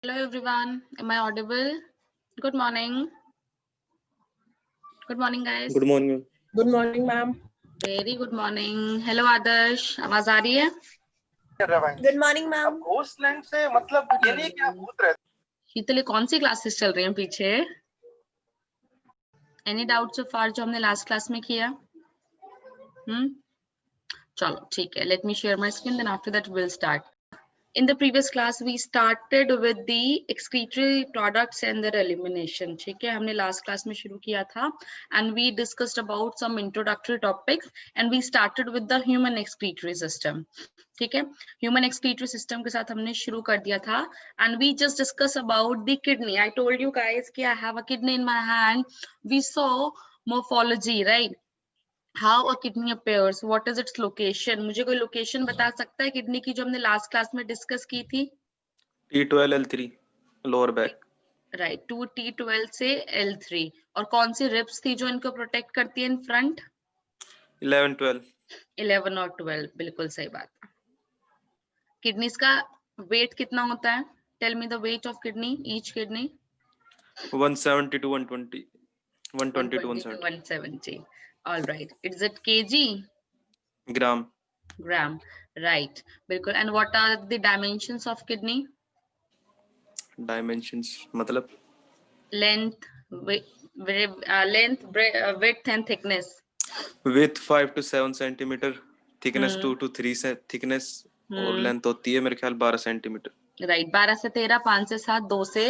Hello everyone, am I audible? Good morning. Good morning guys. Good morning. Good morning ma'am. Very good morning. Hello Adarsh, आवाज आ रही है? Good morning ma'am. घोस्टलैंड से मतलब ये नहीं क्या भूत रहते। शीतल, कौन सी क्लासेस चल रही हैं पीछे? एनी डाउट सो फार जो हमने लास्ट क्लास में किया? चलो ठीक है, let me share my screen, then after that will start. In the previous class we started with the excretory products and their elimination. ठीक है, हमने last class में शुरू किया था and we discussed about some introductory topics and we started with the human excretory system. ठीक है, human excretory system के साथ हमने शुरू कर दिया था and we just discussed about the kidney. I told you guys कि I have a kidney in my hand. We saw morphology, right? How a kidney appears, what is its location? मुझे कोई लोकेशन बता सकता है kidney की जो हमने last class में डिस्कस की थी? T12 L3 lower back. Right, 2T12 से L3. और कौन सी रिब्स थी जो इनको प्रोटेक्ट करती है इन फ्रंट? 11 12 11 और 12, बिल्कुल सही बात। किडनीज का वेट कितना होता है? Tell me the weight of kidney, each kidney. 170 to 120 120 to 120 to 170 170. All right. Is it kg? Gram. Gram. Right. बिल्कुल. And what are the dimensions of kidney? Dimensions मतलब Length, width and thickness. With 5 to 7 centimetre, thickness 2 to 3 से thickness, और length होती है मेरे ख्याल 12 centimetre. Right, 12 से 13, 5 से 7, 2 से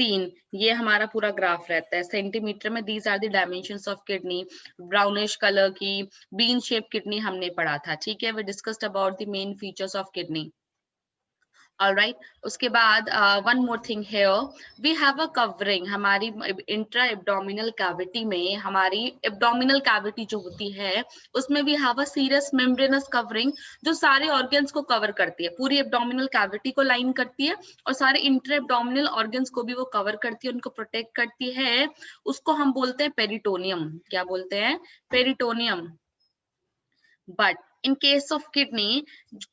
3, ये हमारा पूरा ग्राफ रहता है सेंटीमीटर में. These are the dimensions of kidney. Brownish colour की बीन शेप किडनी हमने पढ़ा था. ठीक है, we discussed about the main features of kidney. All right. उसके बाद one more thing here, we have a covering. हमारी इंट्रा एब्डोमिनल कैविटी में, हमारी एब्डोमिनल कैविटी जो होती है उसमें we have a serous membranous covering जो सारे ऑर्गन्स को कवर करती है. पूरी एब्डोमिनल कैविटी को लाइन करती है और सारे इंट्रा एब्डोमिनल ऑर्गन्स को भी वो कवर करती है, उनको प्रोटेक्ट करती है. उसको हम बोलते हैं पेरिटोनियम. क्या बोलते हैं? Peritoneum. But in case of kidney,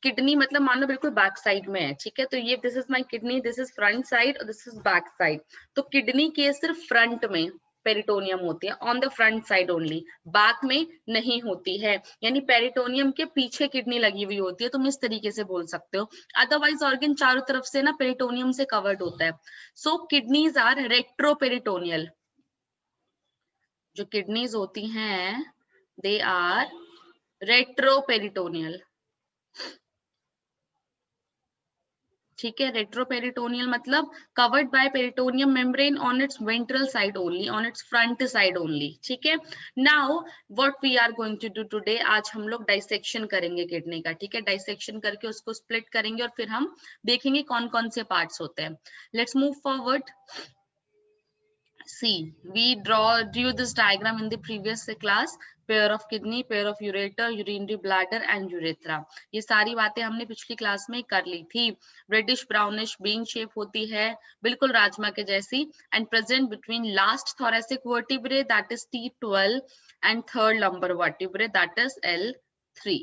kidney मतलब मान लो बिल्कुल बैक साइड में है. ठीक है, तो ये this is my kidney, this is front side और दिस इज बैक साइड. तो किडनी के सिर्फ फ्रंट में पेरिटोनियम होती है, on the front side only, back में नहीं होती है. यानी पेरिटोनियम के पीछे किडनी लगी हुई होती है, तुम इस तरीके से बोल सकते हो. अदरवाइज ऑर्गन चारों तरफ से ना पेरिटोनियम से कवर्ड होता है. So kidneys are retroperitoneal. जो किडनीज होती हैं दे आर रेट्रोपेरिटोनियल. ठीक है, रेट्रोपेरिटोनियल मतलब covered by peritoneum membrane on its ventral side only, on its front side only. ठीक है, now what we are going to do today, आज हम लोग डाइसेक्शन करेंगे किडनी का. ठीक है, डाइसेक्शन करके उसको स्प्लिट करेंगे और फिर हम देखेंगे कौन कौन से पार्ट्स होते हैं. Let's move forward. See, we drew this diagram in the previous class. Pair of kidney, pair of ureter, urinary bladder and urethra. ये सारी बातें हमने पिछली क्लास में कर ली थी. रेडिश ब्राउनिश बीन शेप होती है, बिल्कुल राजमा के जैसी, and present between last thoracic vertebrae that is T12 and third lumbar vertebrae that is L3.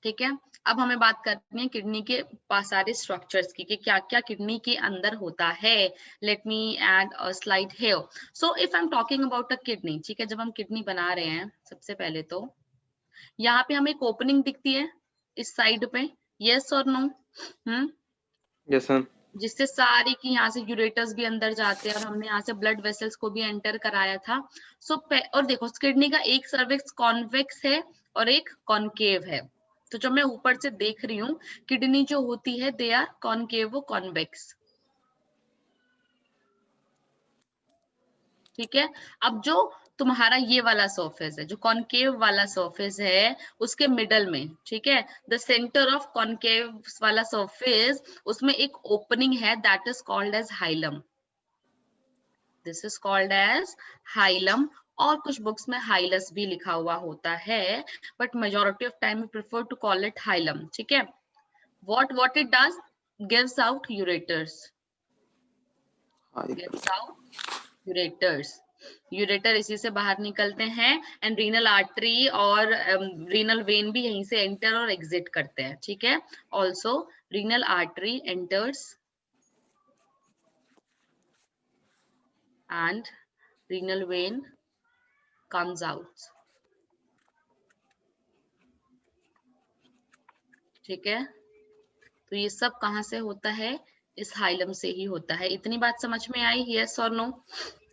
ठीक है, अब हमें बात करनी है किडनी के सारे स्ट्रक्चर्स की कि क्या क्या किडनी के अंदर होता है. Let me add a slide here. So if I am talking about a kidney, ठीक है, जब हम किडनी बना रहे हैं सबसे पहले तो यहाँ पे हमें एक ओपनिंग दिखती है इस साइड पे, यस और नो? Yes sir. जिससे सारी की यहाँ से यूरेटर्स भी अंदर जाते हैं और हमने यहाँ से ब्लड वेसल्स को भी एंटर कराया था. सो और देखो किडनी का एक सर्विक्स कॉन्वेक्स है और एक कॉनकेव है. तो जब मैं ऊपर से देख रही हूँ किडनी जो होती है दे आर कॉनकेव कॉन्वेक्स. ठीक है, अब जो तुम्हारा ये वाला सरफेस है, जो कॉनकेव वाला सरफेस है उसके मिडल में, ठीक है, द सेंटर ऑफ कॉनकेव वाला सरफेस, उसमें एक ओपनिंग है that is called as hilum. This is called as hilum. और कुछ बुक्स में हाइलस भी लिखा हुआ होता है, but majority of time we prefer to call it hilum. ठीक है, what it does, gives out ureters. Gives out ureters. Ureter इसी से बाहर निकलते हैं एंड रीनल आर्टरी और रीनल वेन भी यहीं से एंटर और एग्जिट करते हैं. ठीक है, also renal artery enters and renal vein comes out. ठीक है, तो ये सब कहाँ से होता है? इस हाइलम से ही होता है। इतनी बात समझ में आई? यस और नो?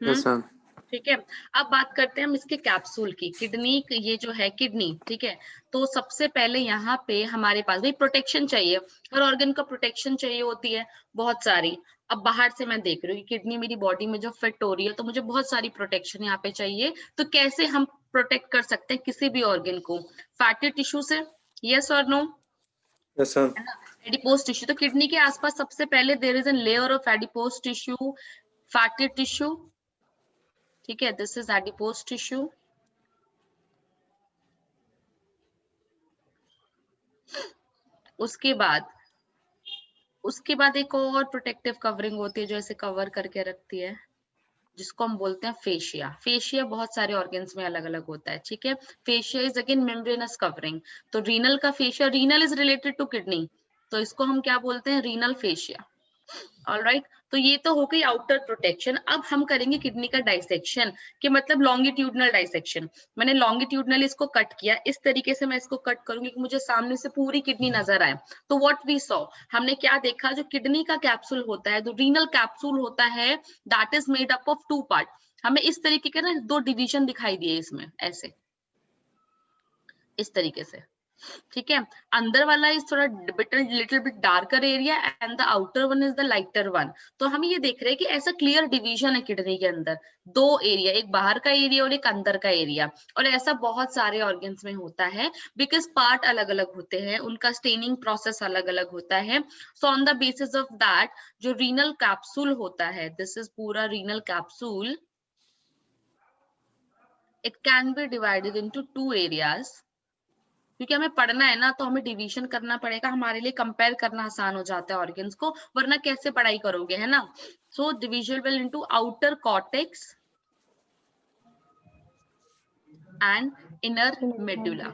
Yes ma'am. ठीक है, अब बात करते हैं हम इसके कैप्सूल की। किडनी, ये जो है किडनी, ठीक है, तो सबसे पहले यहाँ पे हमारे पास भाई प्रोटेक्शन चाहिए, हर ऑर्गन का प्रोटेक्शन चाहिए होती है बहुत सारी। अब बाहर से मैं देख रही हूँ किडनी मेरी बॉडी में जो फिट हो रही है, तो मुझे बहुत सारी प्रोटेक्शन यहाँ पे चाहिए। तो कैसे हम प्रोटेक्ट कर सकते हैं किसी भी ऑर्गन को? फैटी टिश्यू से, यस और no? Yes ma'am. Adipose tissue, तो किडनी के आसपास सबसे पहले there is an layer of adipose tissue, fatty tissue, ठीक है, दिस इज एडिपोज टिश्यू। उसके बाद एक और प्रोटेक्टिव कवरिंग होती है जो ऐसे कवर करके रखती है, जिसको हम बोलते हैं फेशिया। फेशिया बहुत सारे ऑर्गन्स में अलग अलग होता है, ठीक है। Fascia is again membranous covering. तो रीनल का fascia, renal is related to kidney, तो इसको हम क्या बोलते हैं? Renal fascia. ऑलराइट, तो ये तो हो गई आउटर प्रोटेक्शन। अब हम करेंगे किडनी का डाइसेक्शन, कि मतलब लॉन्गिट्यूडनल डाइसेक्शन। मैंने लॉन्गिट्यूडनल इसको कट किया, इस तरीके से मैं इसको कट करूंगी कि मुझे सामने से पूरी किडनी नजर आए। तो व्हाट वी सॉ, हमने क्या देखा? जो किडनी का कैप्सूल होता है, जो रीनल कैप्सूल होता है, that is made up of 2 part. हमें इस तरीके के ना 2 डिवीजन दिखाई दिए इसमें, ऐसे इस तरीके से, ठीक है। अंदर वाला इज थोड़ा little bit darker area and the outer one is the lighter one. तो हम ये देख रहे हैं कि ऐसा क्लियर डिवीजन है किडनी के अंदर, 2 एरिया, एक बाहर का एरिया और एक अंदर का एरिया। और ऐसा बहुत सारे ऑर्गन्स में होता है, बिकॉज पार्ट अलग अलग होते हैं, उनका स्टेनिंग प्रोसेस अलग अलग होता है। So on the basis of that, जो रीनल कैप्सूल होता है, दिस इज पूरा renal capsule, it can be divided into 2 areas. क्योंकि हमें पढ़ना है ना, तो हमें डिवीजन करना पड़ेगा, हमारे लिए कंपेयर करना आसान हो जाता है ऑर्गन्स को, वरना कैसे पढ़ाई करोगे, है ना। So division will into outer cortex and inner medulla.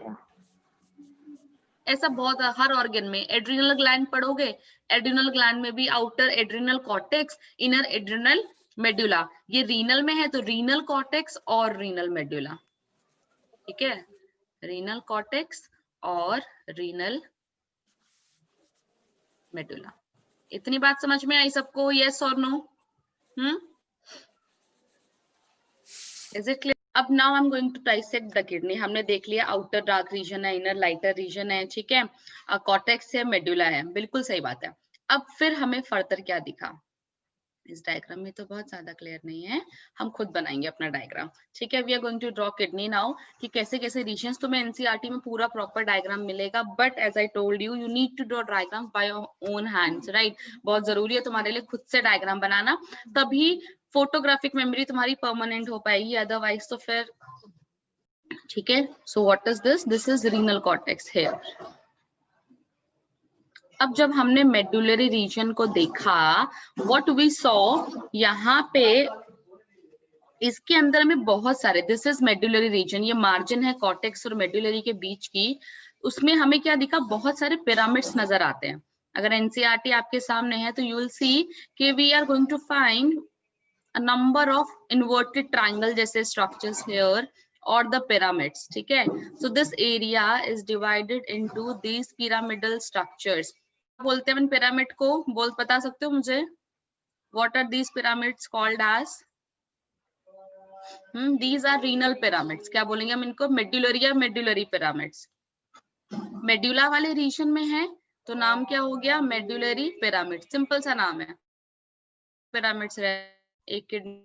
ऐसा बहुत हर ऑर्गन में। एड्रिनल ग्लैंड पढ़ोगे, एड्रिनल ग्लैंड में भी outer adrenal cortex, inner adrenal medulla. ये रीनल में है तो रीनल कॉर्टेक्स और रीनल मेडुला, ठीक है, रीनल कॉर्टेक्स और रीनल मेडुला। इतनी बात समझ में आई सबको? यस और नो? Is it clear? अब now I am going to dissect the kidney. हमने देख लिया आउटर डार्क रीजन है, इनर लाइटर रीजन है, ठीक है, कॉर्टेक्स है, मेडुला है, बिल्कुल सही बात है। अब फिर हमें फर्दर क्या दिखा? इस डायग्राम में तो बहुत ज्यादा क्लियर नहीं है, हम खुद बनाएंगे अपना डायग्राम, ठीक है। We are going to draw kidney now, कि कैसे कैसे रीजन्स। तुम्हें एनसीईआरटी में पूरा प्रॉपर डायग्राम मिलेगा, but as I told you, you need to draw diagram by your own hands, right. बहुत जरूरी है तुम्हारे लिए खुद से डायग्राम बनाना, तभी फोटोग्राफिक मेमोरी तुम्हारी परमानेंट हो पाएगी, अदरवाइज तो फिर, ठीक है। So what is this? This is renal cortex here. अब जब हमने मेडुलरी रीजन को देखा, व्हाट वी सॉ, यहाँ पे इसके अंदर में बहुत सारे, दिस इज मेडुलरी रीजन, ये मार्जिन है कॉर्टेक्स और मेडुलरी के बीच की, उसमें हमें क्या दिखा? बहुत सारे पिरामिड्स नजर आते हैं। अगर एनसीईआरटी आपके सामने है तो यू विल सी कि we are going to find a number of inverted triangle जैसे स्ट्रक्चर्स हियर और द pyramids, ठीक है। So this area is divided into these pyramidal structures. बोलते हैं पिरामिड को, बता सकते हो मुझे? What are these pyramids called as? These are renal pyramids. क्या बोलेंगे हम इनको? मेडुलरी या मेडुलरी पिरामिड्स। मेडुला वाले रीजन में है तो नाम क्या हो गया? मेडुलरी पिरामिड, सिंपल सा नाम है। पिरामिड्स एक kidney,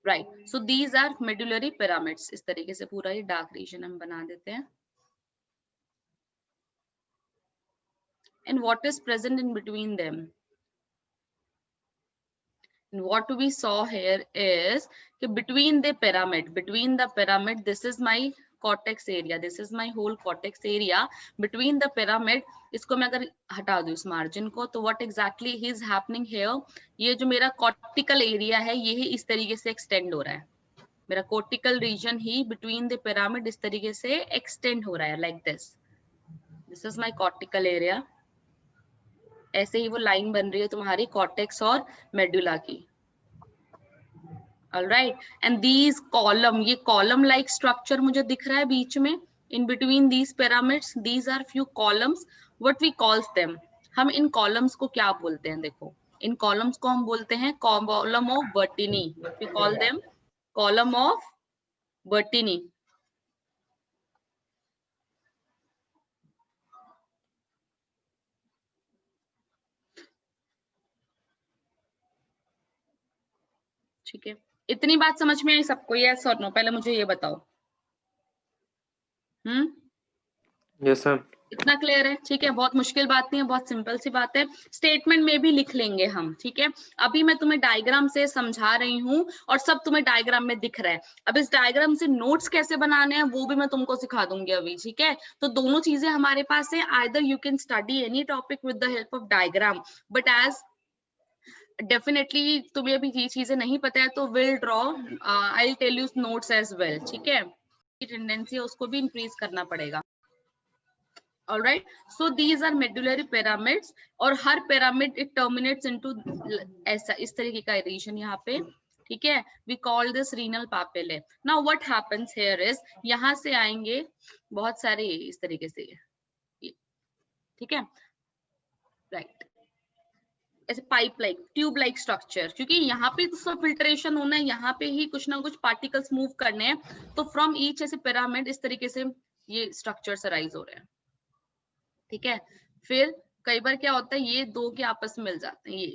right. So these are medullary pyramids. इस तरीके से पूरा ये डार्क रीजन हम बना देते हैं। And what is present in between them? And what we saw here is between the pyramid, this is my cortex area, this is my whole cortex area. Between the pyramid, इसको मैं अगर हटा दूं इस मार्जिन को, तो what exactly is happening here? ये जो मेरा cortical area है, ये ही इस तरीके से extend हो रहा है। मेरा cortical region he between the pyramid इस तरीके से extend हो रहा है, like this. This is my cortical area. ऐसे ही वो लाइन बन रही है तुम्हारी कॉर्टेक्स और मेडुला की। ऑलराइट, एंड दीज कॉलम, ये कॉलम लाइक स्ट्रक्चर मुझे दिख रहा है बीच में, in between these pyramids, these are few columns, what we calls them, हम इन कॉलम्स को क्या बोलते हैं? देखो, इन कॉलम्स को हम बोलते हैं column of Bertini, what we call them, column of Bertini. ठीक है, इतनी बात समझ में आई सबको? यस और नो? पहले मुझे ये बताओ। Yes sir. इतना क्लियर है? ठीक है, बहुत मुश्किल बात नहीं है, बहुत सिंपल सी बात है। स्टेटमेंट में भी लिख लेंगे हम, ठीक है। अभी मैं तुम्हें डायग्राम से समझा रही हूँ और सब तुम्हें डायग्राम में दिख रहा है। अब इस डायग्राम से नोट्स कैसे बनाने हैं वो भी मैं तुमको सिखा दूंगी अभी, ठीक है। तो दोनों चीजें हमारे पास है, either you can study any topic with the help of diagram, but as definitely तुम्हें अभी ये चीजें नहीं पता है तो will draw, I will tell you notes as well, ठीक है। टेंडेंसी है उसको भी इंक्रीज करना पड़ेगा। Alright, so these are medullary pyramids और हर pyramid it terminates into ऐसा इस तरीके का रीजन यहाँ पे, ठीक है। We call this renal papillae. Now what happens here is यहाँ से आएंगे बहुत सारे इस तरीके से, ठीक है, राइट, ऐसे pipe like tube like structure, क्योंकि यहाँ पे तो फिल्ट्रेशन होना है, यहाँ पे ही कुछ ना कुछ पार्टिकल्स मूव करने हैं, तो फ्रॉम ईच ऐसे पिरामिड इस तरीके से ये स्ट्रक्चर्स अराइज हो रहे हैं, ठीक है। फिर कई बार क्या होता है, ये दो के आपस में मिल जाते हैं, ये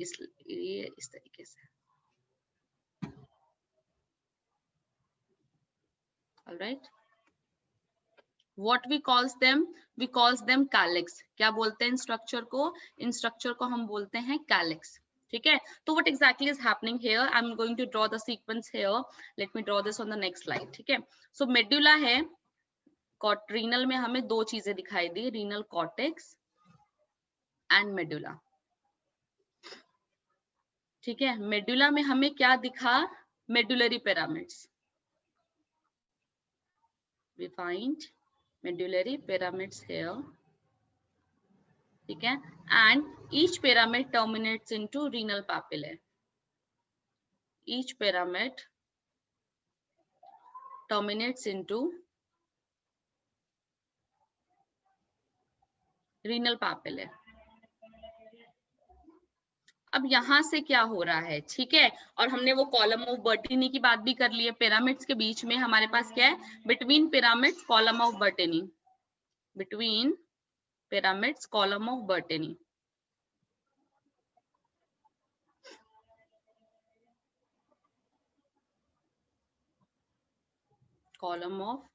इस तरीके से, alright. What we calls them, we calls them calyx. क्या बोलते हैं इन स्ट्रक्चर को? इन स्ट्रक्चर को हम बोलते हैं कैलिक्स, ठीक है। तो what exactly is happening here, I am going to draw the sequence here, let me draw this on the next slide, ठीक है। सो मेडुला है, रीनल में हमें दो चीजें दिखाई दी, रीनल कॉर्टेक्स एंड मेडुला, ठीक है। मेडुला में हमें क्या दिखा? Medullary pyramids, we find medullary pyramids here, ठीक है, and each pyramid terminates into renal papillae, each pyramid terminates into renal papillae। अब यहाँ से क्या हो रहा है, ठीक है, और हमने वो कॉलम ऑफ बर्टिनी की बात भी कर ली है। पिरामिड्स के बीच में हमारे पास क्या है? Between pyramids column of Bertini, between pyramids column of Bertini, column of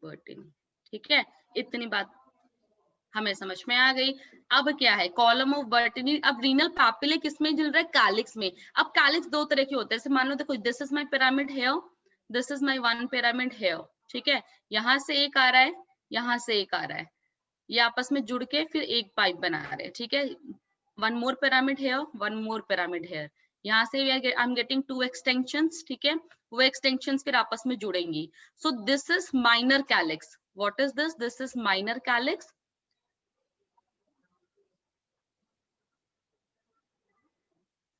Bertini, ठीक है। इतनी बात हमें समझ में आ गई। अब क्या है? Column of Bertini. अब रीनल पैपिले किस में मिल रहा है? कैलिक्स में। अब कैलिक्स दो तरह के होते हैं, जैसे मान लो देखो, this is my pyramid here, this is my one pyramid here, ठीक है। यहाँ से एक आ रहा है, यहाँ से एक आ रहा है, ये आपस में जुड़ के फिर एक पाइप बना रहे हैं, ठीक है। One more pyramid here, one more pyramid here, यहाँ से I am getting two extensions, ठीक है। वो एक्सटेंशंस फिर आपस में जुड़ेंगी। So this is minor calyx. What is this? This is minor calyx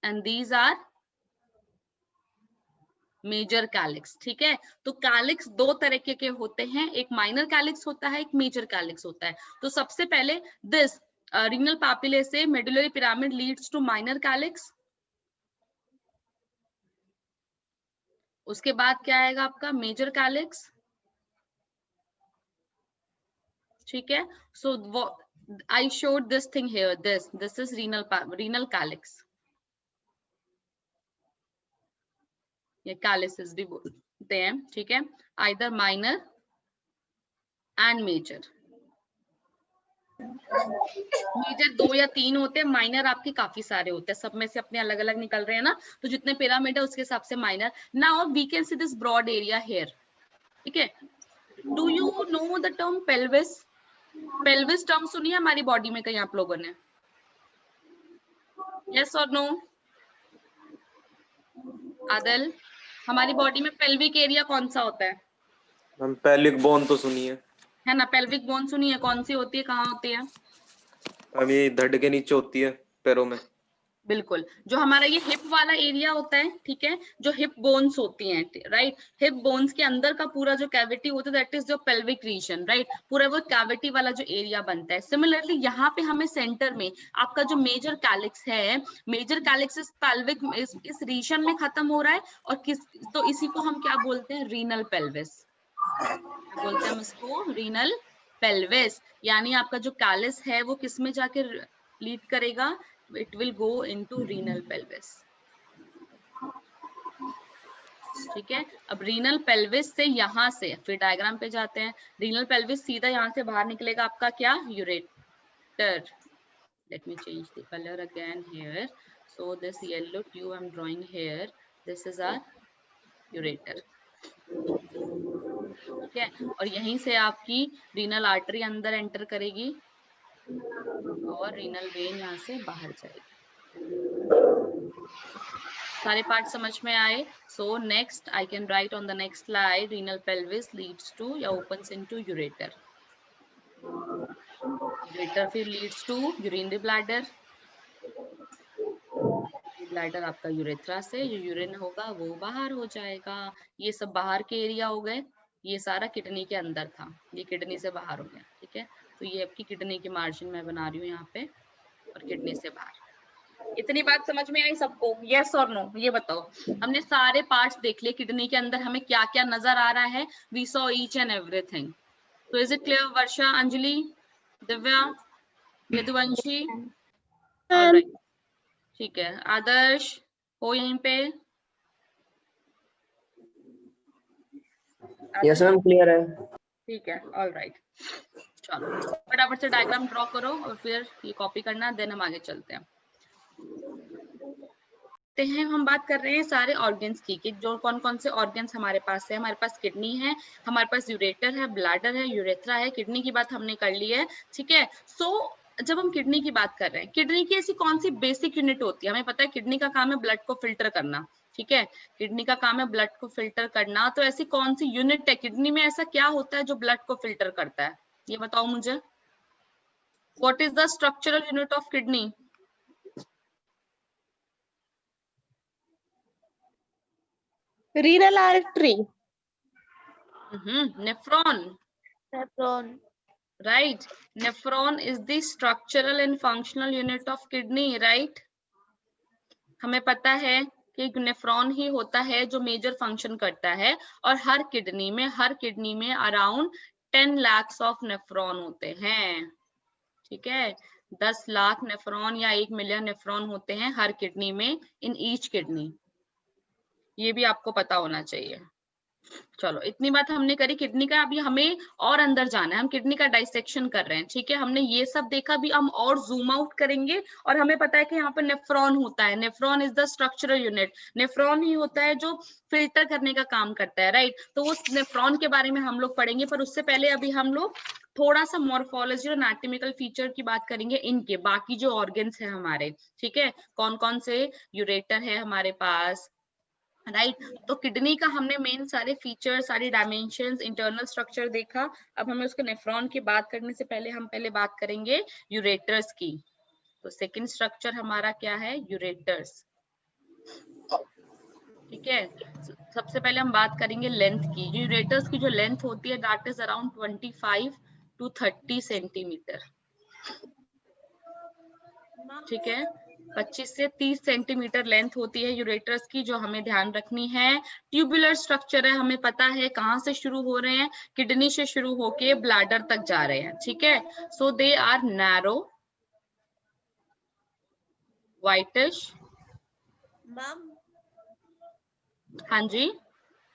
and these are major calyx, ठीक है। तो कैलिक्स दो तरीके के होते हैं, एक माइनर कैलिक्स होता है, एक मेजर कैलिक्स होता है। तो सबसे पहले दिस रीनल पैपिले से medullary pyramid leads to minor calyx, उसके बाद क्या आएगा आपका? मेजर कैलिक्स, ठीक है। So I showed this thing here, this is renal calyx, ये कैलिसेस भी बोलते हैं, ठीक है। Either minor and major. Major दो या तीन होते हैं, माइनर आपके काफी सारे होते हैं, सब में से अपने अलग अलग निकल रहे हैं ना, तो जितने पिरामिड है उसके हिसाब से minor. Now we can see this broad area here, ठीक है। Do you know the term pelvis? Pelvis term सुनी है हमारी बॉडी में कहीं आप लोगों ने? यस और नो? आदल, हमारी बॉडी में पेल्विक एरिया कौन सा होता है? हम पेल्विक बोन तो सुनिए, है ना, पेल्विक बोन सुनी है, कौन सी होती है, कहाँ होती है? हम ये धड़ के नीचे होती है पैरों में। बिल्कुल, जो हमारा ये हिप वाला एरिया होता है, ठीक है, जो हिप बोन्स होती हैं, राइट, हिप बोन्स के अंदर का पूरा जो कैविटी होता है दैट इज जो पेल्विक रीजन, राइट, पूरा वो कैविटी वाला जो एरिया बनता है। सिमिलरली यहाँ पे हमें सेंटर में आपका जो मेजर कैलिक्स है, मेजर कैलिक्स इस पेल्विक इस रीजन में खत्म हो रहा है, और तो इसी को हम क्या बोलते हैं, रीनल पेल्विस बोलते हैं हम इसको, रीनल पेल्विस। यानी आपका जो कैलिस है वो किस में जाके लीड करेगा, it will go into renal pelvis। ठीक है, अब रीनल पेल्विस से यहाँ से फिर डायग्राम पे जाते हैं। रीनल पेल्विस सीधा यहाँ से बाहर निकलेगा आपका क्या, ureter. Let me change the colour again here, so this yellow tube I am drawing here, this is our ureter. ठीक है, और यहीं से आपकी रीनल आर्टरी अंदर एंटर करेगी और रीनल वेन यहाँ से बाहर जाएगी। सारे पार्ट समझ में आए? So next I can write on the next slide, renal pelvis leads to या ओपन्स इनटू यूरेटर। यूरेटर फिर leads to urinary bladder. Bladder आपका यूरेथ्रा से जो यूरिन होगा वो बाहर हो जाएगा। ये सब बाहर के एरिया हो गए, ये सारा किडनी के अंदर था, ये किडनी से बाहर हो गया। ठीक है, तो ये आपकी किडनी की मार्जिन मैं बना रही हूँ यहाँ पे, और किडनी से बाहर। इतनी बात समझ में आई सबको? यस और नो ये बताओ। हमने सारे पार्ट्स देख लिए, किडनी के अंदर हमें क्या क्या नजर आ रहा है, we saw each and everything. तो is it clear Varsha, Anjali, Divya, Yaduvanshi? Alright, ठीक है, आदर्श हो यहीं पे? यस मैम, क्लियर है। ठीक है, ऑलराइट, चलो फटाफट से डायग्राम ड्रॉ करो और फिर ये कॉपी करना, देन हम आगे चलते हैं। हम बात कर रहे हैं सारे ऑर्गन्स की, कि जो कौन कौन से ऑर्गन्स हमारे पास है। हमारे पास किडनी है, हमारे पास यूरेटर है, ब्लैडर है, यूरेथ्रा है। किडनी की बात हमने कर ली है, ठीक है। सो जब हम किडनी की बात कर रहे हैं, किडनी की ऐसी कौन सी बेसिक यूनिट होती है? हमें पता है किडनी का काम है ब्लड को फिल्टर करना, ठीक है, किडनी का काम है ब्लड को फिल्टर करना। तो ऐसी कौन सी यूनिट है किडनी में, ऐसा क्या होता है जो ब्लड को फिल्टर करता है, ये बताओ मुझे। What is the structural unit of kidney? Renal artery. Nephron. Nephron. Right, nephron is the structural and functional unit of kidney, right? हमें पता है कि नेफ्रॉन ही होता है जो मेजर फंक्शन करता है, और हर किडनी में अराउंड 10 lakhs ऑफ नेफ्रॉन होते हैं। ठीक है, 10 लाख नेफ्रॉन या 1 मिलियन नेफ्रॉन होते हैं हर किडनी में, इन ईच किडनी। ये भी आपको पता होना चाहिए। चलो इतनी बात हमने करी किडनी का। अभी हमें और अंदर जाना है, हम किडनी का डाइसेक्शन कर रहे हैं, ठीक है। हमने ये सब देखा, भी हम और जूम आउट करेंगे, और हमें पता है कि यहाँ पर नेफ्रॉन होता है। Nephron is the structural unit, nephron ही होता है जो फिल्टर करने का काम करता है, राइट। तो उस नेफ्रॉन के बारे में हम लोग पढ़ेंगे, पर उससे पहले अभी हम लोग थोड़ा सा मॉर्फोलॉजी और एनाटॉमिकल फीचर की बात करेंगे, इनके बाकी जो ऑर्गन्स है हमारे, ठीक है, कौन कौन से। यूरेटर है हमारे पास, राइट। तो किडनी का हमने मेन सारे फीचर, सारी डायमेंशंस, इंटरनल स्ट्रक्चर देखा। अब हमें उसके नेफ्रॉन की बात करने से पहले हम पहले बात करेंगे यूरेटर्स की। तो सेकंड स्ट्रक्चर हमारा क्या है, यूरेटर्स, ठीक है। सबसे पहले हम बात करेंगे लेंथ की। यूरेटर्स की जो लेंथ होती है that is around 25 to 30 centimetre, ठीक है। 25 से 30 सेंटीमीटर लेंथ होती है यूरेटर्स की, जो हमें ध्यान रखनी है। ट्यूबुलर स्ट्रक्चर है, हमें पता है कहाँ से शुरू हो रहे हैं, किडनी से शुरू होके ब्लैडर तक जा रहे हैं, ठीक है। So they are narrow, whitish. Ma'am, हाँ जी,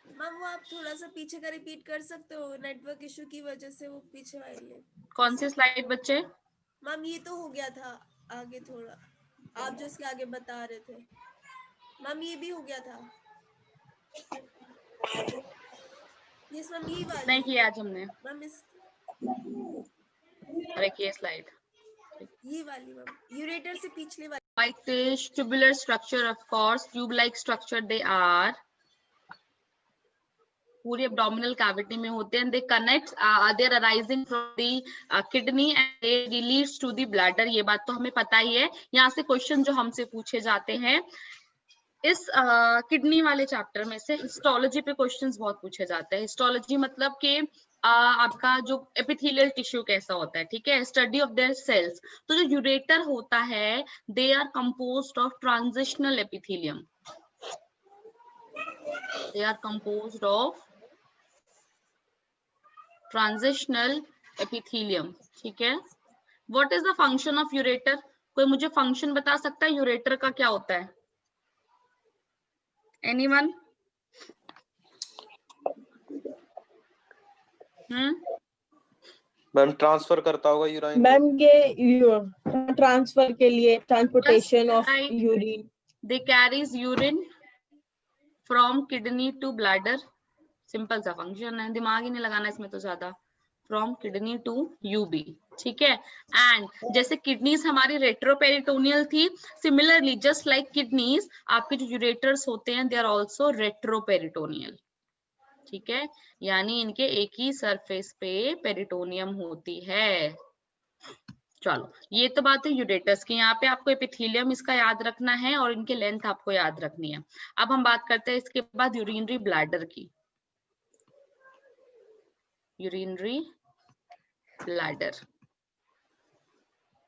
मैम वो आप थोड़ा सा पीछे का रिपीट कर सकते हो? नेटवर्क इशू की वजह से वो पीछे वाले। कौन सी स्लाइड बच्चे? मैम ये तो हो गया था, आगे थोड़ा आप जो इसके आगे बता रहे थे। मैम ये भी हो गया था। यस मैम, ये वाली नहीं किया आज हमने। मैम, इस अरे ये स्लाइड, ये वाली मैम, यूरेटर से पिछले वाली। Whitish tubular structure, of course tube like structure they are, पूरी एब्डोमिनल कैविटी में होते हैं, they connect, they are arising from the kidney and they leads to the bladder. ये बात तो हमें पता ही है। यहाँ से क्वेश्चन जो हमसे पूछे जाते हैं इस किडनी वाले चैप्टर में से, हिस्टोलॉजी पे क्वेश्चंस बहुत पूछे जाते हैं। हिस्टोलॉजी मतलब कि आपका जो एपिथेलियल टिश्यू कैसा होता है, ठीक है, स्टडी ऑफ देयर सेल्स। तो जो यूरेटर होता है, they are composed of transitional epithelium, they are composed of transitional epithelium, ठीक है। what is the function of ureter? कोई मुझे फंक्शन बता सकता है यूरेटर का क्या होता है? anyone? मैम ट्रांसफर करता होगा यूराइन। मैम ये ट्रांसफर के लिए, transportation of urine. they carries urine from kidney to bladder, simple सा फंक्शन है, दिमाग ही नहीं लगाना इसमें तो ज्यादा। फ्रॉम किडनी टू यूबी, ठीक है। एंड जैसे किडनीज हमारी रेट्रोपेरिटोनियल थी, सिमिलरली जस्ट लाइक किडनीज आपके जो यूरेटर्स होते हैं दे आर आल्सो रेट्रोपेरिटोनियल, ठीक है, यानी इनके एक ही सरफेस पे पेरिटोनियम होती है। चलो ये तो बात है यूरेटर्स की। यहाँ पे आपको एपिथेलियम इसका याद रखना है और इनके लेंथ आपको याद रखनी है। अब हम बात करते हैं इसके बाद यूरिनरी ब्लैडर की। यूरिनरी ब्लैडर,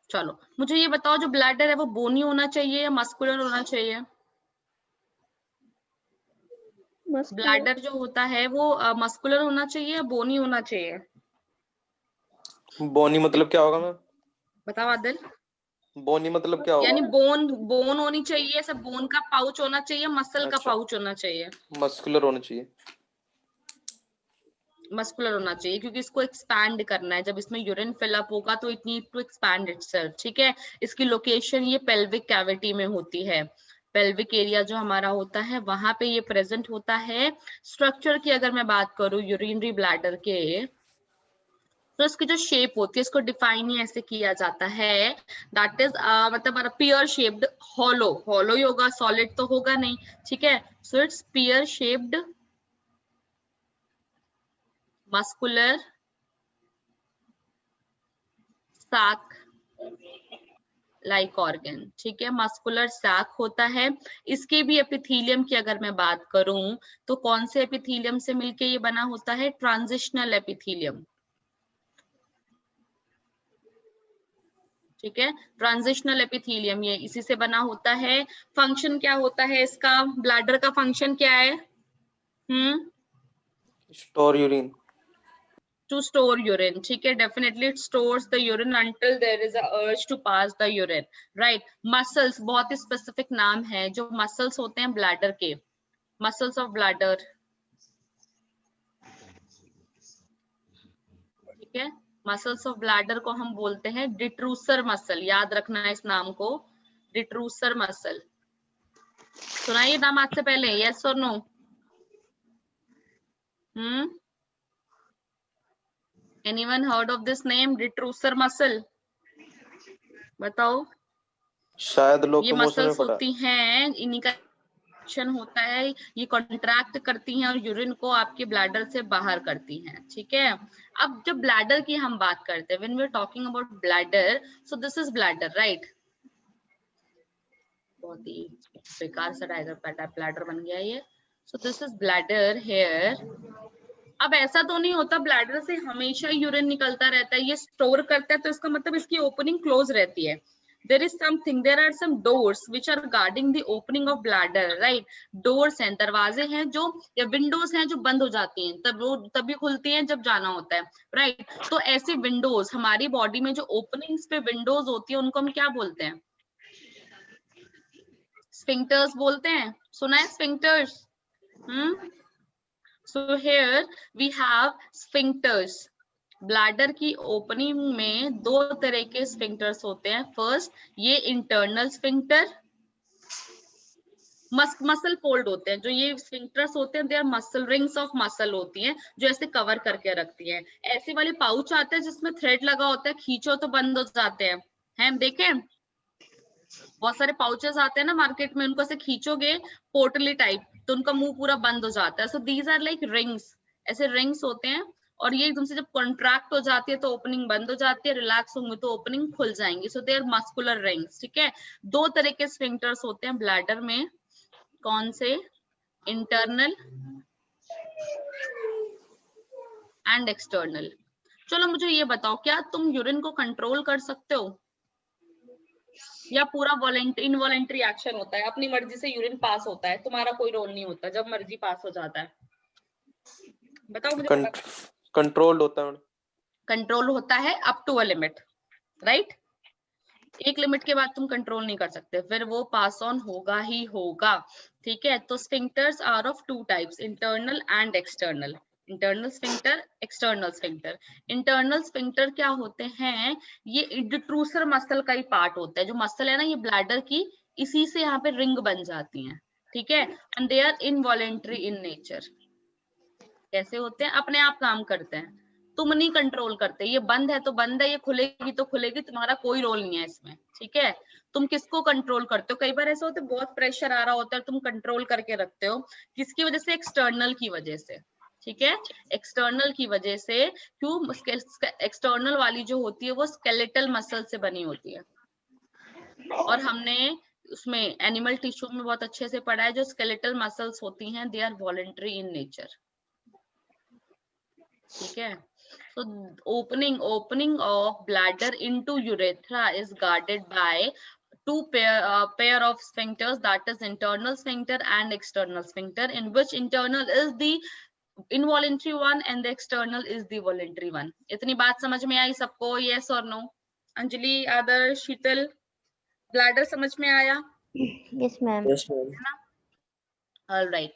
चलो मुझे ये बताओ जो ब्लैडर है वो बोनी होना चाहिए या मस्कुलर होना चाहिए? ब्लैडर जो होता है वो मस्कुलर होना चाहिए या बोनी होना चाहिए? बोनी मतलब क्या होगा मैम? बताओ आदिल। बोनी मतलब क्या होगा? यानी बोन होनी चाहिए, सब बोन का पाउच होना चाहिए, मसल का पाउच होना चाहिए? मस्कुलर होना चाहिए। मस्कुलर होना चाहिए क्योंकि इसको एक्सपैंड करना है। जब इसमें यूरिन फिलअप होगा तो it need to expand itself, ठीक है। इसकी लोकेशन ये पेल्विक कैविटी में होती है। पेल्विक एरिया जो हमारा होता है वहां पे ये प्रेजेंट होता है। स्ट्रक्चर की अगर मैं बात करूं यूरिनरी ब्लैडर के, तो इसकी जो शेप होती है इसको डिफाइन ही ऐसे किया जाता है, दैट इज मतलब पियर शेप्ड, हॉलो ही होगा, सॉलिड तो होगा नहीं, ठीक है। So it's pear shaped muscular sac like organ, ठीक है, मस्कुलर सैक होता है। इसके भी एपिथेलियम की अगर मैं बात करूं तो कौन से एपिथेलियम से मिलके ये बना होता है? ट्रांजिशनल एपिथेलियम, ठीक है। ट्रांजिशनल एपिथेलियम ये इसी से बना होता है। फंक्शन क्या होता है इसका? ब्लैडर का फंक्शन क्या है? Store urine. To store urine, ठीक है, definitely it stores the urine until there is a urge to pass the urine, right? Muscles बहुत ही specific नाम है जो muscles होते हैं bladder के, muscles of bladder, ठीक है। muscles of bladder को हम बोलते हैं detrusor muscle, याद रखना है इस नाम को, detrusor muscle। सुनाइए नाम आज से पहले, yes or no? Anyone heard of this name, detrusor muscle? बताओ। शायद लोग ये प्रमोशन में मसल्स पढ़ा। होती हैं, इन्हीं का एक्शन होता है, ये कॉन्ट्रैक्ट करती हैं और यूरिन को आपके ब्लैडर से बाहर करती हैं, ठीक है। अब जब ब्लैडर की हम बात करते हैं, when we are talking about bladder, so this is bladder, right. बहुत ही बेकार सा डायग्राम ब्लैडर बन गया ये। So this is bladder here. अब ऐसा तो नहीं होता ब्लैडर से हमेशा यूरिन निकलता रहता है, ये स्टोर करता है, तो इसका मतलब इसकी ओपनिंग क्लोज रहती है। There is something, there are some doors which are guarding the opening of bladder, right? Doors हैं, दरवाजे हैं जो, या विंडोज हैं जो बंद हो जाती हैं, तब वो तभी खुलती हैं जब जाना होता है, right? तो ऐसे विंडोज हमारी बॉडी में जो ओपनिंग्स पे विंडोज होती है उनको हम क्या बोलते हैं? स्फिंक्टर्स बोलते हैं। सुना है sphincters? So here we have sphincters. Bladder की ओपनिंग में दो तरह के स्फिंक्टर्स होते हैं। फर्स्ट ये इंटरनल स्फिंक्टर, मसल फोल्ड होते हैं। जो ये स्फिंक्टर्स होते हैं they are muscle rings of muscle होती हैं जो ऐसे कवर करके रखती हैं। ऐसे वाले पाउच आते हैं जिसमें थ्रेड लगा होता है, खींचो तो बंद हो जाते हैं, हम देखें बहुत सारे पाउचेस आते हैं ना मार्केट में, उनको ऐसे खींचोगे पोटली टाइप तो उनका मुंह पूरा बंद हो जाता है। So these are like rings, ऐसे रिंग्स होते हैं और ये एकदम से जब कॉन्ट्रैक्ट हो जाती है तो ओपनिंग बंद हो जाती है, रिलैक्स होंगे तो ओपनिंग खुल जाएंगी। सो दे आर मस्कुलर रिंग्स, ठीक है। दो तरह के स्फिंक्टर्स होते हैं ब्लैडर में, कौन से? Internal and external. चलो मुझे ये बताओ, क्या तुम यूरिन को कंट्रोल कर सकते हो या पूरा इनवॉलेंट्री एक्शन होता है, अपनी मर्जी से यूरिन पास होता है, तुम्हारा कोई रोल नहीं होता, जब मर्जी पास हो जाता है? बताओ मुझे। कंट्रोल्ड होता है। कंट्रोल होता है up to a limit, right? एक लिमिट के बाद तुम कंट्रोल नहीं कर सकते, फिर वो पास ऑन होगा ही होगा, ठीक है। तो sphincters are of two types, internal and external. Internal sphincter, external sphincter. Internal sphincter क्या होते हैं? ये इंट्रूसर मसल का ही पार्ट होता है। जो मसल है ना ये ब्लैडर की, इसी से यहाँ पे रिंग बन जाती हैं, ठीक है। And they are involuntary in nature. कैसे होते हैं? अपने आप काम करते हैं, तुम नहीं कंट्रोल करते। ये बंद है तो बंद है, ये खुलेगी तो खुलेगी, तुम्हारा कोई रोल नहीं है इसमें, ठीक है। तुम किसको कंट्रोल करते हो? कई बार ऐसा होता है बहुत प्रेशर आ रहा होता है, तुम कंट्रोल करके रखते हो, किसकी वजह से? एक्सटर्नल की वजह से, ठीक है। एक्सटर्नल की वजह से। क्यों? एक्सटर्नल वाली जो होती है वो स्केलेटल मसल से बनी होती है, और हमने उसमें एनिमल टिश्यू में बहुत अच्छे से पढ़ा है, जो स्केलेटल मसल्स होती हैं they are voluntary in nature, ठीक है। So opening of bladder into urethra is guarded by two pair of sphincters, that is internal sphincter and external sphincter, in which internal is the involuntary one and the external is the voluntary one. इतनी बात समझ में आई सबको? yes or no? Anjali, Adarsh, Sheetal, bladder समझ में आया? Yes, ma'am. Yes, ma'am. All right.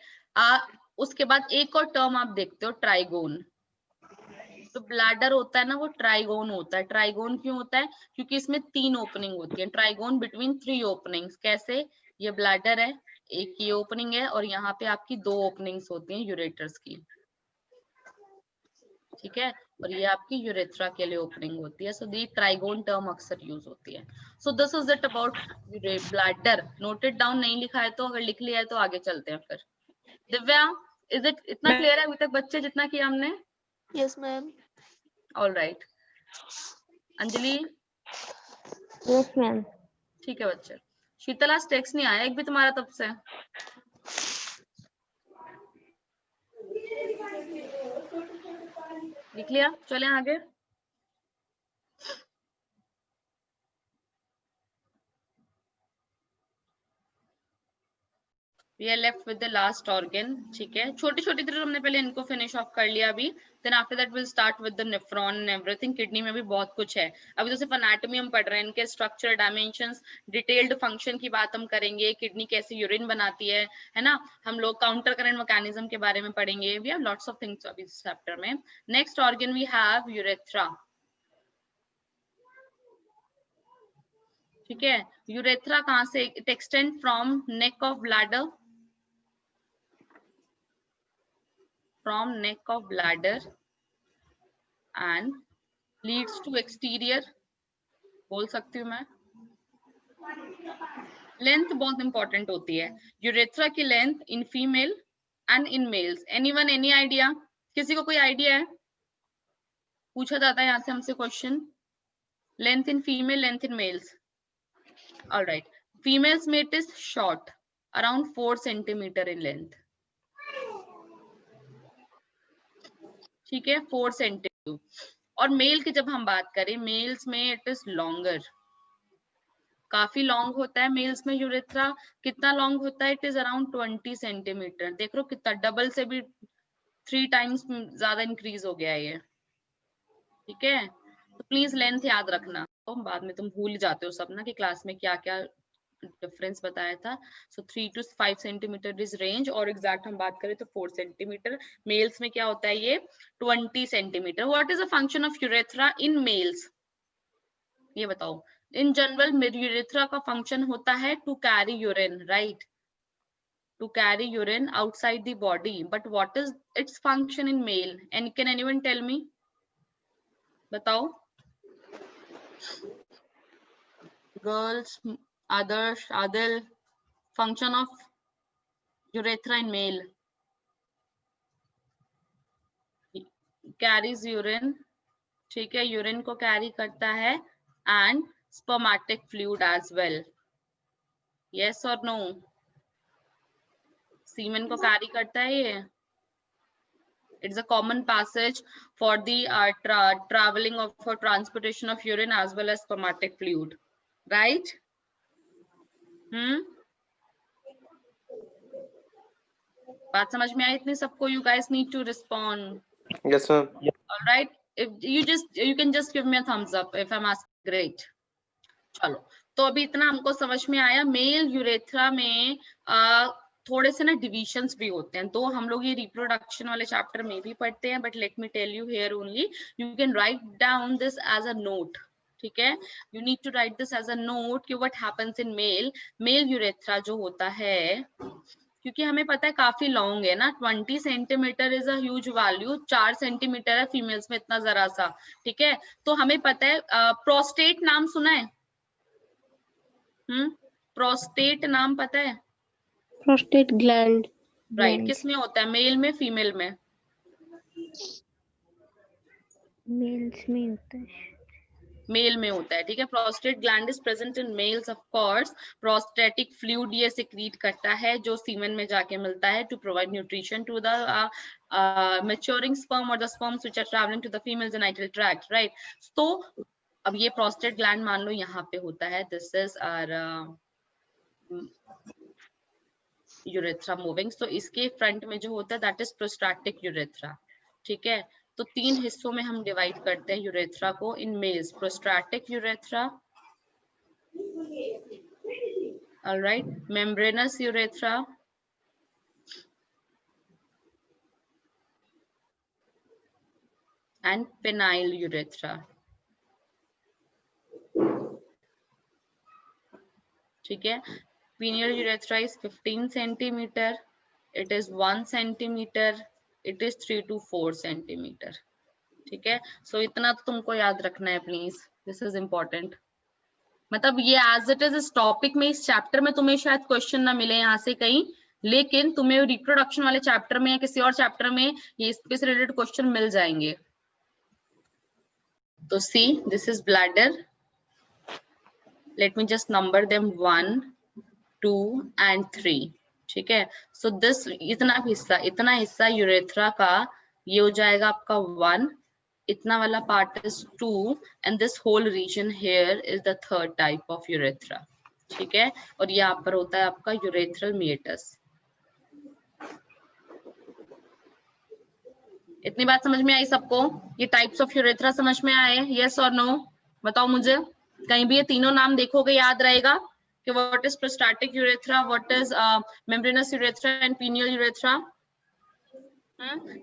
उसके बाद एक और टर्म आप देखते हो, ट्राइगोन। तो ब्लैडर होता है ना वो ट्राइगोन होता है। ट्राइगोन क्यों होता है? क्योंकि इसमें 3 ओपनिंग होती है। Trigon between 3 openings. कैसे? ये ब्लैडर है, एक ये ओपनिंग है और यहाँ पे आपकी 2 ओपनिंग्स होती हैं यूरेटर्स की, ठीक है। और ये आपकी यूरेथ्रा के लिए ओपनिंग होती है। सो दी ट्राइगोन टर्म अक्सर यूज होती है। So this is it about bladder. Noted down नहीं लिखा है तो, अगर लिख लिया है तो आगे चलते हैं फिर। दिव्या, इज इट इतना क्लियर है अभी तक बच्चे जितना किया हमने? Yes ma'am. All right. Anjali? Yes, ma'am. ठीक है बच्चे। शीतल, आज टेक्स्ट नहीं आया एक भी तुम्हारा तब से? लिख लिया? चलें आगे। We are left with the last organ, ठीक है। छोटी छोटी तरह हमने पहले इनको फिनिश ऑफ कर लिया अभी। Then after that we'll start with the nephron and everything. Kidney में भी बहुत कुछ है। अभी तो सिर्फ एनाटॉमी हम पढ़ रहे हैं, इनके स्ट्रक्चर, डायमेंशंस, डिटेल्ड फंक्शन की बात हम करेंगे। किडनी कैसे यूरिन बनाती है ना। हम लोग काउंटर करंट मैकेनिज्म के बारे में पढ़ेंगे। We have lots of things अभी इस चैप्टर में। Next organ we have urethra, ठीक है। यूरेथ्रा कहाँ से? It extend from neck of bladder, from neck of bladder and leads to exterior, बोल सकती हूँ मैं। लेंथ बहुत इंपॉर्टेंट होती है। यूरेथ्रा की length in female and in males. Anyone, any idea? किसी को कोई आइडिया है? पूछा जाता है यहाँ से हमसे question. Length in female, length in males. Alright. Females में it is short, around 4 centimetre in length, ठीक है, 4 सेंटीमीटर। और मेल की जब हम बात करें, मेल्स में इट इज लॉन्गर, काफी लॉन्ग होता है मेल्स में यूरेथ्रा। कितना लॉन्ग होता है? It is around 20 centimetre. देख लो कितना, डबल से भी 3 टाइम्स ज्यादा इंक्रीज हो गया है ये, ठीक है। तो प्लीज लेंथ याद रखना, तो बाद में तुम भूल जाते हो सब ना कि क्लास में क्या क्या डिफरेंस बताया था। सो 3 to 5 सेंटीमीटर इज रेंज, और एग्जैक्ट हम बात करें तो 4 सेंटीमीटर। मेल्स में क्या होता है? ये 20 centimetre. What is a function of urethra in males? ये बताओ। इन जनरल यूरेथ्रा का फंक्शन होता है to carry urine, right, to carry urine outside the body. But what is its function in male? And can anyone tell me? बताओ girls, Adarsh, Aadil, function of urethra in male? Carries urine, ठीक है, urine को carry करता है, and spermatic fluid as well, yes और no? सीमेन को carry करता है ये? It's a common passage for the traveling of for transportation of urine as well as spermatic fluid, right? बात समझ में आई इतनी सबको? You guys need to respond. Yes, ma'am. All right. If you can just give me a thumbs up if I'm asking. Great. चलो, तो अभी इतना हमको समझ में आया। मेल यूरेथ्रा में थोड़े से ना डिविजन्स भी होते हैं, तो हम लोग ये रिप्रोडक्शन वाले चैप्टर में भी पढ़ते हैं, but let me tell you here only, you can write down this as a note, ठीक है? You need to write this as a note कि what happens in male urethra जो होता है, क्योंकि हमें पता है काफी लॉन्ग है ना, 20 centimetre is a huge value, 4 centimetre है फीमेल्स में, इतना जरा सा, ठीक है? तो हमें पता है प्रोस्टेट नाम सुना है? प्रोस्टेट नाम पता है? प्रोस्टेट ग्लैंड, राइट, किस में होता है, मेल में फीमेल में? मेल्स में होता है, मेल में होता है, ठीक है? Prostate gland is present in males, of course. Prostatic fluid ये सिक्रीट करता है जो सीमेन में जाके मिलता है to provide nutrition to the maturing sperm और the sperms which are travelling to the female genital tract, right? तो अब ये प्रोस्टेट ग्लैंड मान लो यहाँ पे होता है, this is our urethra moving, तो इसके फ्रंट में जो होता है दैट इज प्रोस्टैटिक यूरेथ्रा, ठीक है? तो 3 हिस्सों में हम डिवाइड करते हैं यूरेथ्रा को in males, prostatic urethra, alright, membranes urethra, and penile urethra, ठीक है? Penial urethra is 15 centimeter, it is 1 centimeter, it is 3 to 4 centimeter, ठीक है? So इतना तो तुमको याद रखना है प्लीज, दिस इज इम्पोर्टेंट। मतलब ये एज इट इज इस टॉपिक में, इस चैप्टर में तुम्हें शायद क्वेश्चन ना मिले यहाँ से कहीं, लेकिन तुम्हें रिप्रोडक्शन वाले चैप्टर में या किसी और चैप्टर में ये इससे रिलेटेड क्वेश्चन मिल जाएंगे। तो see, this is bladder, let me just number them 1 2 and 3, ठीक है? सो दिस इतना हिस्सा यूरेथ्रा का ये हो जाएगा आपका 1, इतना वाला part is 2, and this whole region here is the third type of urethra, ठीक है? और यहाँ पर होता है आपका यूरेथ्रल मीएटस। इतनी बात समझ में आई सबको? ये टाइप्स ऑफ यूरेथ्रा समझ में आए? यस और नो? बताओ मुझे, कहीं भी ये तीनों नाम देखोगे याद रहेगा कि what is prostatic urethra, what is membranous urethra and penial urethra,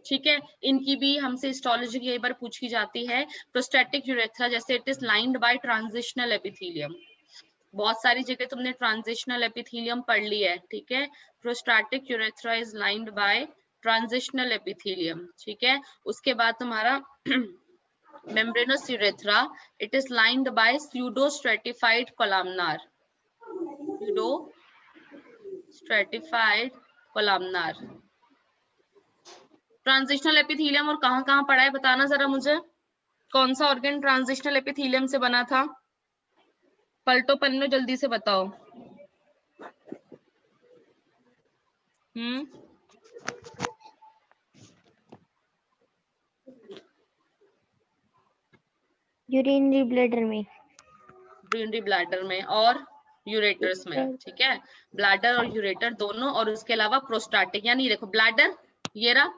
ठीक है? इनकी भी हमसे हिस्टोलॉजी कई बार पूछी जाती है। प्रोस्टेटिक यूरेथ्रा जैसे it is lined by transitional epithelium, बहुत सारी जगह तुमने ट्रांजिशनल एपिथेलियम पढ़ ली है, ठीक है? Prostatic urethra is lined by transitional epithelium, ठीक है? उसके बाद तुम्हारा membranous urethra, it is lined by pseudo-stratified columnar, pseudo-stratified columnar। Transitional epithelium और कहाँ पड़ा है बताना जरा मुझे, कौन सा ऑर्गन ट्रांजिशनल एपिथेलियम से बना था? पलटो पन्नो जल्दी से बताओ। यूरिनरी ब्लैडर में, यूरिनरी ब्लैडर में और यूरेटर्स में, ठीक है? ब्लैडर और यूरेटर दोनों, और उसके अलावा प्रोस्टैटिक, यानी देखो ब्लैडर ये रहा,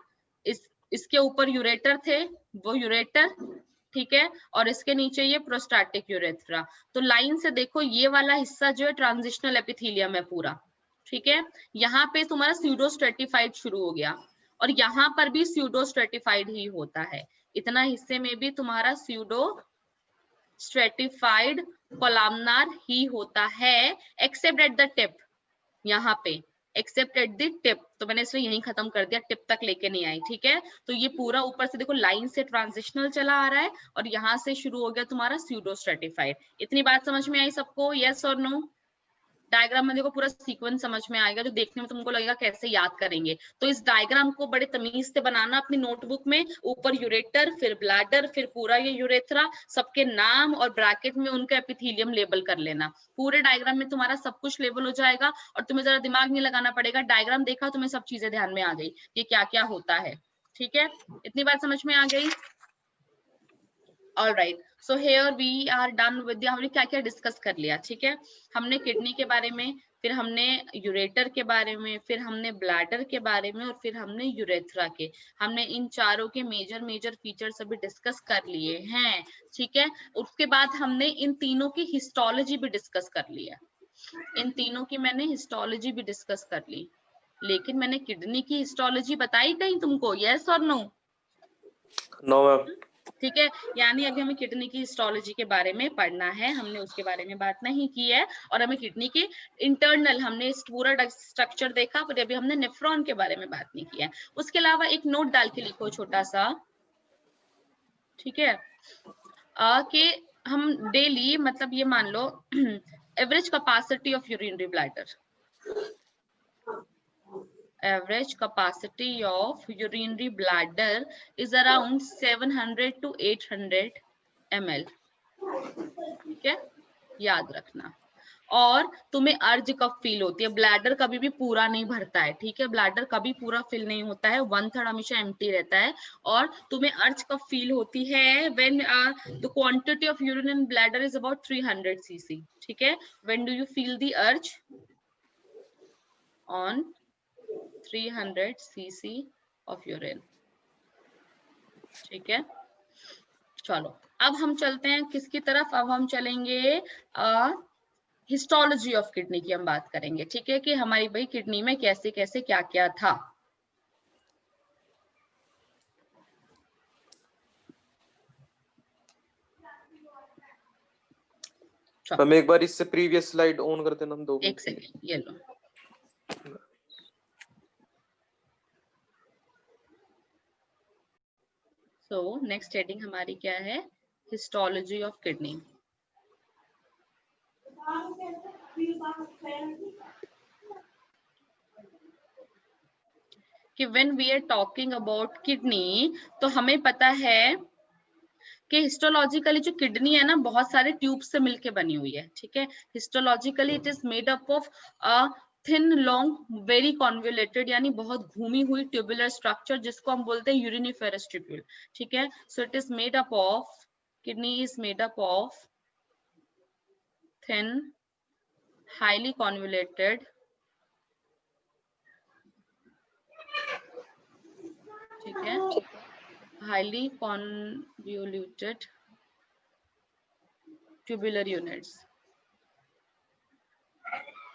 इसके ऊपर यूरेटर थे, वो यूरेटर, ठीक है? और इसके नीचे ये प्रोस्टैटिक यूरेथ्रा। तो लाइन से देखो ये वाला हिस्सा जो है ट्रांजिशनल एपिथेलियम है पूरा, ठीक है? यहाँ पे तुम्हारा स्यूडो स्ट्रेटिफाइड शुरू हो गया, और यहाँ पर भी स्यूडो स्ट्रेटिफाइड ही होता है। इतना हिस्से में भी तुम्हारा स्यूडो स्ट्रेटिफाइड कोलमनार ही होता है, एक्सेप्ट एट द टिप, यहाँ पे एक्सेप्ट एट द टिप, तो मैंने इसे यहीं खत्म कर दिया, टिप तक लेके नहीं आई, ठीक है? तो ये पूरा ऊपर से देखो लाइन से ट्रांजिशनल चला आ रहा है, और यहाँ से शुरू हो गया तुम्हारा स्यूडो स्ट्रेटिफाइड। इतनी बात समझ में आई सबको? यस और नो? डायग्राम में देखो पूरा सीक्वेंस समझ में आएगा, जो देखने में तुमको लगेगा कैसे याद करेंगे। तो इस डायग्राम को बड़े तमीज से बनाना अपनी नोटबुक में। ऊपर यूरेटर, फिर ब्लैडर, फिर पूरा ये यूरेथ्रा, सबके नाम और ब्रैकेट में उनका एपिथेलियम लेबल कर लेना। पूरे डायग्राम में तुम्हारा सब कुछ लेबल हो जाएगा और तुम्हें जरा दिमाग नहीं लगाना पड़ेगा। डायग्राम देखा, तुम्हें सब चीजें ध्यान में आ गई कि क्या क्या होता है। ठीक है, इतनी बात समझ में आ गई। Alright, so here we are done with, हमने क्या क्या डिस्कस कर लिया। ठीक है, हमने किडनी के बारे में, फिर हमने यूरेटर के बारे में, फिर हमने ब्लैडर के बारे में, और फिर हमने यूरेथ्रा के। हमने इन चारों के मेजर फीचर्स अभी डिस्कस कर लिए हैं। ठीक है, उसके बाद हमने इन तीनों की हिस्टोलॉजी भी डिस्कस कर लिया। इन तीनों की मैंने हिस्टोलॉजी भी डिस्कस कर ली, लेकिन मैंने किडनी की हिस्टोलॉजी बताई कहीं तुमको? यस और नो? No ma'am. ठीक है, यानी अभी हमें किडनी की हिस्टोलॉजी के बारे में पढ़ना है, हमने उसके बारे में बात नहीं की है। और हमें किडनी के इंटरनल, हमने इस पूरा स्ट्रक्चर देखा, पर अभी हमने नेफ्रॉन के बारे में बात नहीं की है। उसके अलावा एक नोट डाल के लिखो छोटा सा, ठीक है, कि हम डेली, मतलब ये मान लो average capacity of urinary bladder, average capacity of urinary bladder is around 700 to 800 ml। ठीक है, याद रखना। और तुम्हें अर्ज कब फील होती है? ब्लैडर कभी भी पूरा नहीं भरता है, ठीक है, ब्लैडर कभी पूरा फिल नहीं होता है, 1/3 हमेशा एम्प्टी रहता है। और तुम्हें अर्ज कब फील होती है? When the quantity of urine in bladder is about 300 cc। ठीक है, when do you feel the urge? On 300 cc of urine। ठीक है, चलो अब हम चलते हैं किसकी तरफ? अब हम चलेंगे हिस्टोलॉजी ऑफ किडनी की हम बात करेंगे। ठीक है, कि हमारी भाई किडनी में कैसे कैसे क्या क्या था। हम एक बार इससे प्रीवियस स्लाइड ऑन कर देना, हम 2 एक सेकेंड, ये लो। सो नेक्स्ट हेडिंग हमारी क्या है? Histology of kidney. कि when we are talking about kidney, तो हमें पता है कि हिस्टोलॉजिकली जो किडनी है ना, बहुत सारे ट्यूब से मिलके बनी हुई है। ठीक है, histologically it is made up of thin long very convoluted, यानी बहुत घूमी हुई ट्यूबुलर स्ट्रक्चर, जिसको हम बोलते हैं यूरिनिफेरस ट्यूब्यूल। ठीक है, so it is made up of, kidney is made up of thin highly convoluted, ठीक है, highly convoluted tubular units।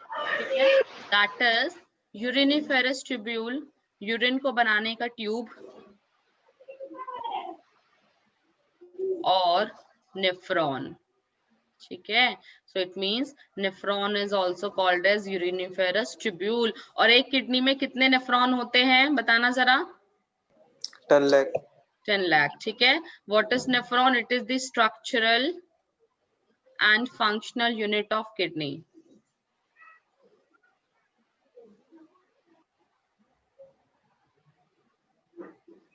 ठीक है, that is uriniferous tubule, urine को बनाने का ट्यूब, और नेफ्रॉन। ठीक है, so it means nephron is also called as uriniferous tubule। और एक किडनी में कितने नेफ्रॉन होते हैं बताना जरा? 10 लाख। 10 lakh। ठीक है, what is nephron? It is the structural and functional unit of kidney।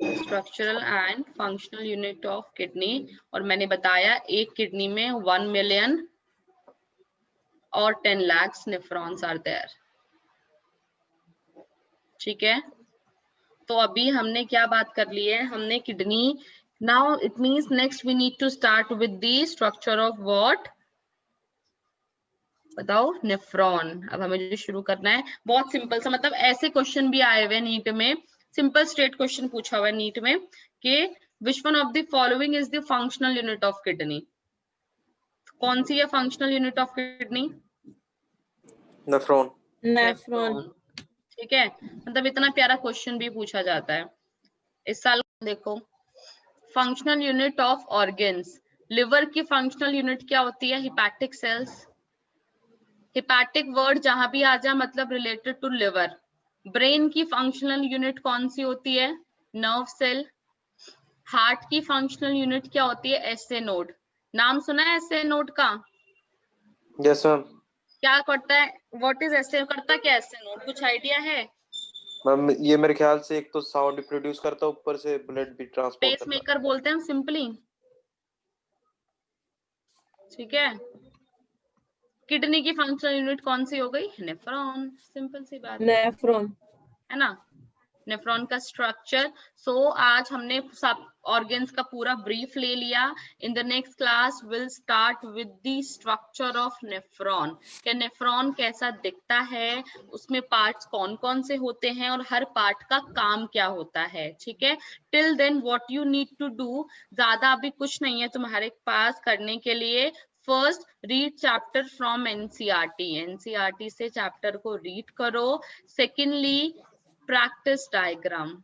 Structural and functional unit of kidney. और मैंने बताया एक किडनी में 1 million और 10 lakhs नेफ्रॉन्स आर देयर। ठीक है, तो अभी हमने क्या बात कर ली है? हमने kidney. Now it means next we need to start with the structure of what? बताओ, नेफ्रॉन। अब हमें जो शुरू करना है बहुत सिंपल सा, मतलब ऐसे क्वेश्चन भी आए हुए नीट में, सिंपल स्ट्रेट क्वेश्चन पूछा हुआ है नीट में कि which one of the following is the functional unit of kidney? कौन सी है functional unit of kidney? Nephron. Nephron. ठीक है, मतलब इतना प्यारा क्वेश्चन भी पूछा जाता है इस साल। देखो, functional unit of organs. Liver की फंक्शनल यूनिट क्या होती है? Hepatic sales. हिपैटिक वर्ड जहां भी आ जाए मतलब रिलेटेड टू लिवर। ब्रेन की फंक्शनल यूनिट कौन सी होती है? Nerve cell. हार्ट की फंक्शनल यूनिट क्या होती है? SA node. नाम सुना है एसए नोड का? Yes ma'am. क्या करता है, व्हाट इज एसए, करता क्या एसए नोड, कुछ आइडिया है? मैम ये मेरे ख्याल से एक तो साउंड प्रोड्यूस करता है, ऊपर से ब्लड भी ट्रांसपोर्ट पेस करता है। मेकर बोलते हैं सिंपली, ठीक है। किडनी की फंक्शनल यूनिट कौन सी हो गई, नेफ्रॉन, सिंपल सी बात नेफ्रॉन, है ना। नेफ्रॉन का स्ट्रक्चर। सो आज हमने सब ऑर्गन्स का पूरा ब्रीफ ले लिया। In the next class will start with the structure of nephron, कि नेफ्रॉन कैसा दिखता है, उसमें पार्ट्स कौन कौन से होते हैं और हर पार्ट का काम क्या होता है, ठीक है। Till then what you need to do, ज्यादा अभी कुछ नहीं है तुम्हारे पास करने के लिए। First read chapter from NCERT, NCERT से चैप्टर को रीड करो। Secondly practice diagram,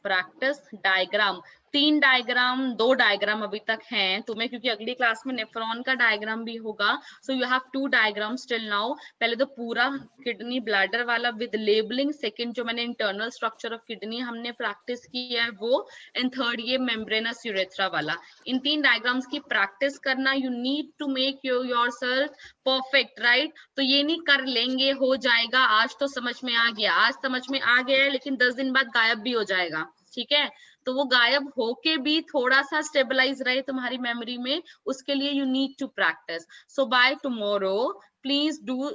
practice diagram, 3 diagram, 2 diagram अभी तक हैं तुम्हें, क्योंकि अगली क्लास में नेफ्रॉन का डायग्राम भी होगा। So you have 2 diagrams till now. पहले तो पूरा किडनी ब्लैडर वाला विद लेबलिंग, सेकंड जो मैंने इंटरनल स्ट्रक्चर ऑफ किडनी हमने प्रैक्टिस की है वो, एंड थर्ड ये मेम्ब्रेनस यूरेथ्रा वाला। इन 3 डायग्राम्स की प्रैक्टिस करना। You need to make yourself perfect, right. तो ये नहीं कर लेंगे हो जाएगा, आज तो समझ में आ गया, आज समझ में आ गया है, लेकिन 10 दिन बाद गायब भी हो जाएगा, ठीक है। तो वो गायब होके भी थोड़ा सा स्टेबलाइज रहे तुम्हारी मेमोरी में, उसके लिए you need to practise. So by tomorrow please do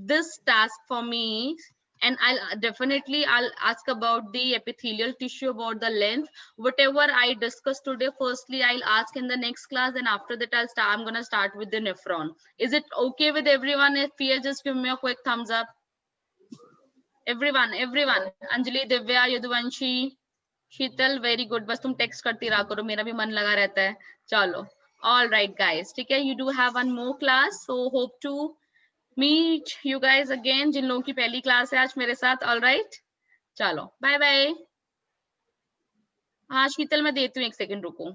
this task for me, and I'll ask about the epithelial tissue, about the length, whatever I discussed today. Firstly I'll ask in the next class, and after that I'm gonna start with the nephron. Is it okay with everyone? If you just give me a quick thumbs up. everyone Anjali, Divya, Yadvanshi, Sheetal, very good. बस तुम text करती रहा करो, मेरा भी मन लगा रहता है। चलो, ऑल राइट गाइज, ठीक है। You do have one more class, so hope to meet you guys again, जिन लोगों की पहली क्लास है आज मेरे साथ। ऑल राइट, चलो बाय बाय। हाँ शीतल, मैं देती हूँ, 1 सेकंड रुको।